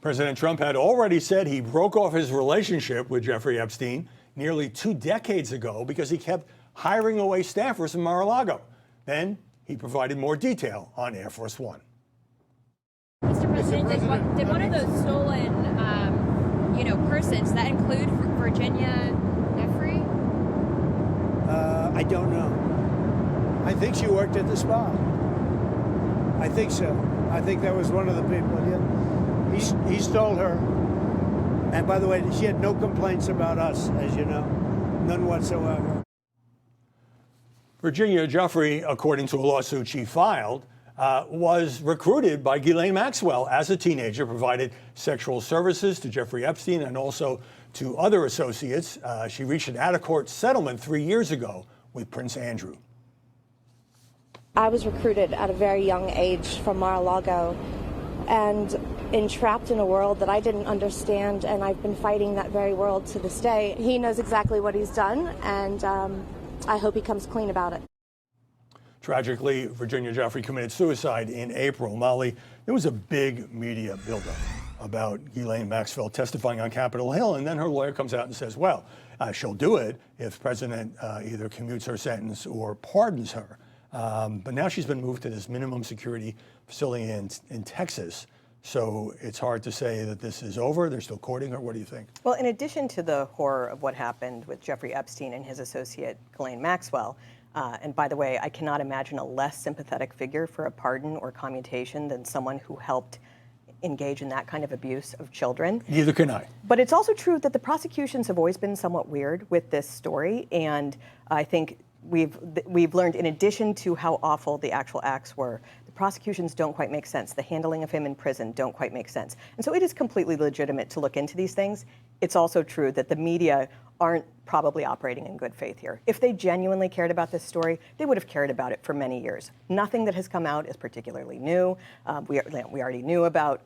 President Trump had already said he broke off his relationship with Jeffrey Epstein nearly 2 decades ago because he kept hiring away staffers from Mar-a-Lago. Then he provided more detail on Air Force One. Mr. President, did one of those stolen, persons, that include Virginia Jeffrey? I don't know. I think she worked at the spa. I think so. I think that was one of the people. Yeah. He stole her. And by the way, she had no complaints about us, as you know. None whatsoever. Virginia Jeffrey, according to a lawsuit she filed, was recruited by Ghislaine Maxwell as a teenager, provided sexual services to Jeffrey Epstein and also to other associates. She reached an out-of-court settlement 3 years ago with Prince Andrew. I was recruited at a very young age from Mar-a-Lago and entrapped in a world that I didn't understand, and I've been fighting that very world to this day. He knows exactly what he's done, and I hope he comes clean about it. Tragically, Virginia Jeffrey committed suicide in April. Mollie, there was a big media buildup about Ghislaine Maxwell testifying on Capitol Hill, and then her lawyer comes out and says, well, she'll do it if the president either commutes her sentence or pardons her. But now she's been moved to this minimum security facility in Texas. So it's hard to say that this is over. They're still courting her. What do you think? Well, in addition to the horror of what happened with Jeffrey Epstein and his associate, Ghislaine Maxwell, and by the way, I cannot imagine a less sympathetic figure for a pardon or commutation than someone who helped engage in that kind of abuse of children. Neither can I. But it's also true that the prosecutions have always been somewhat weird with this story, and I think we've learned, in addition to how awful the actual acts were, the prosecutions don't quite make sense. The handling of him in prison don't quite make sense. And so it is completely legitimate to look into these things. It's also true that the media aren't probably operating in good faith here. If they genuinely cared about this story, they would have cared about it for many years. Nothing that has come out is particularly new. We already knew about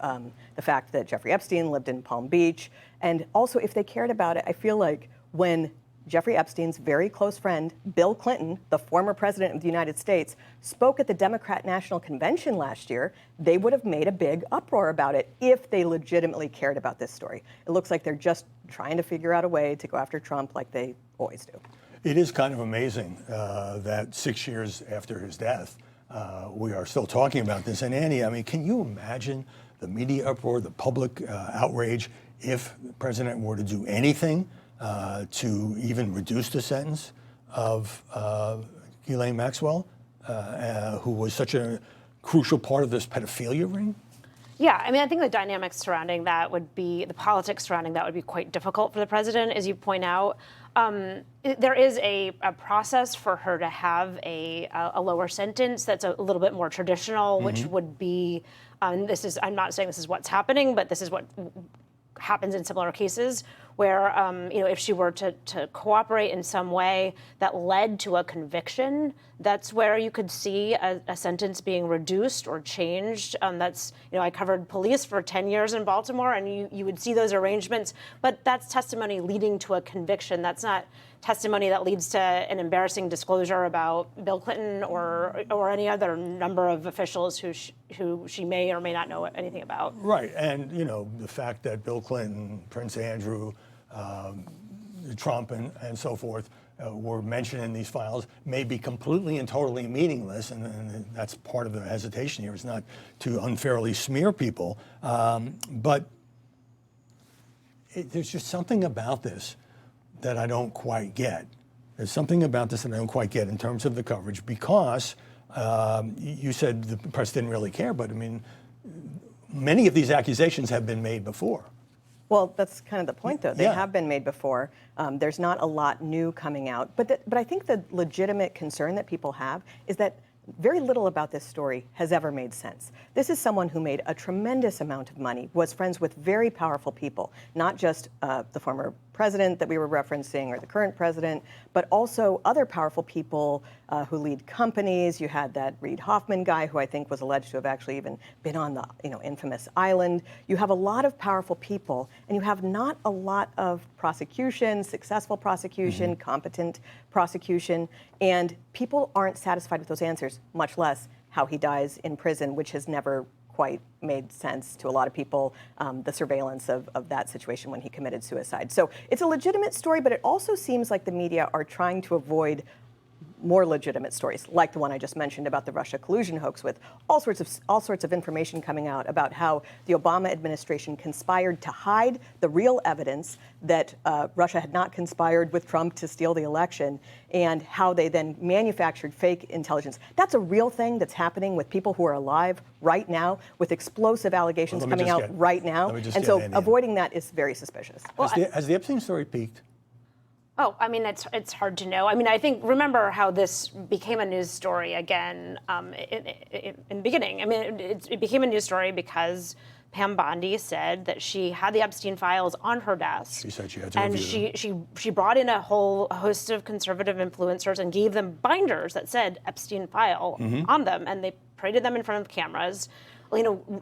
the fact that Jeffrey Epstein lived in Palm Beach. And also, if they cared about it, I feel like when Jeffrey Epstein's very close friend, Bill Clinton, the former president of the United States, spoke at the Democrat National Convention last year, they would have made a big uproar about it if they legitimately cared about this story. It looks like they're just trying to figure out a way to go after Trump like they always do. It is kind of amazing that 6 years after his death, we are still talking about this. And Annie, I mean, can you imagine the media uproar, the public outrage, if the president were to do anything to even reduce the sentence of Ghislaine Maxwell, who was such a crucial part of this pedophilia ring? Yeah, I mean, I think the dynamics surrounding that would be, the politics surrounding that would be quite difficult for the president, as you point out. There is a process for her to have a lower sentence that's a little bit more traditional, which would be, I'm not saying this is what's happening, but this is what happens in similar cases where, if she were to cooperate in some way that led to a conviction, that's where you could see a sentence being reduced or changed. I covered police for 10 years in Baltimore, and you would see those arrangements, but that's testimony leading to a conviction. That's not testimony that leads to an embarrassing disclosure about Bill Clinton or any other number of officials who she may or may not know anything about. Right, and the fact that Bill Clinton, Prince Andrew, Trump, and so forth were mentioned in these files may be completely and totally meaningless, and that's part of the hesitation here. It's not to unfairly smear people, but there's just something about this that I don't quite get. There's something about this that I don't quite get in terms of the coverage, because you said the press didn't really care, but I mean, many of these accusations have been made before. Well, that's kind of the point, though. They have been made before. There's not a lot new coming out. But I think the legitimate concern that people have is that very little about this story has ever made sense. This is someone who made a tremendous amount of money, was friends with very powerful people, not just the former president that we were referencing or the current president, but also other powerful people who lead companies. You had that Reid Hoffman guy who I think was alleged to have actually even been on the infamous island. You have a lot of powerful people, and you have not a lot of prosecution, successful prosecution, competent prosecution, and people aren't satisfied with those answers, much less how he dies in prison, which has never quite made sense to a lot of people, the surveillance of that situation when he committed suicide. So it's a legitimate story, but it also seems like the media are trying to avoid more legitimate stories, like the one I just mentioned about the Russia collusion hoax, with all sorts of information coming out about how the Obama administration conspired to hide the real evidence that Russia had not conspired with Trump to steal the election, and how they then manufactured fake intelligence. That's a real thing that's happening with people who are alive right now, with explosive allegations coming out right now. And so avoiding that is very suspicious. Has the Epstein story peaked? Oh, I mean, it's hard to know. I mean, I think, remember how this became a news story again in the beginning. I mean, it became a news story because Pam Bondi said that she had the Epstein files on her desk. She said she had to review them. She brought in a whole host of conservative influencers and gave them binders that said Epstein file on them, and they paraded them in front of cameras,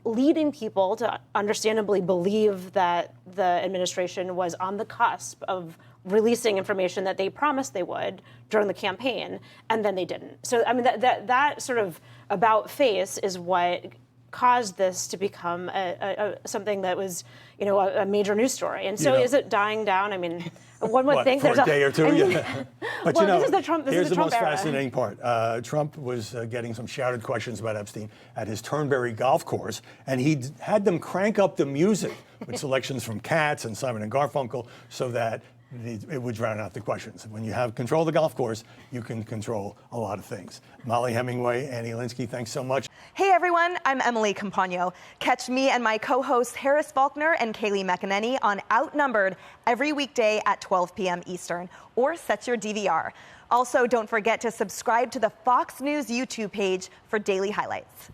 leading people to understandably believe that the administration was on the cusp of releasing information that they promised they would during the campaign, and then they didn't. So, I mean, that sort of about face is what caused this to become something that was, a major news story. And so, is it dying down? I mean, one would think for there's a day or two. But this is the Trump. Here's the most era. fascinating part. Trump was getting some shouted questions about Epstein at his Turnberry golf course, and he had them crank up the music with selections from Cats and Simon and Garfunkel, so that it would drown out the questions. When you have control of the golf course, you can control a lot of things. Mollie Hemingway, Annie Linskey, thanks so much. Hey everyone, I'm Emily Campagno. Catch me and my co-hosts Harris Faulkner and Kaylee McEnany on Outnumbered every weekday at 12 p.m. Eastern, or set your DVR. Also, don't forget to subscribe to the Fox News YouTube page for daily highlights.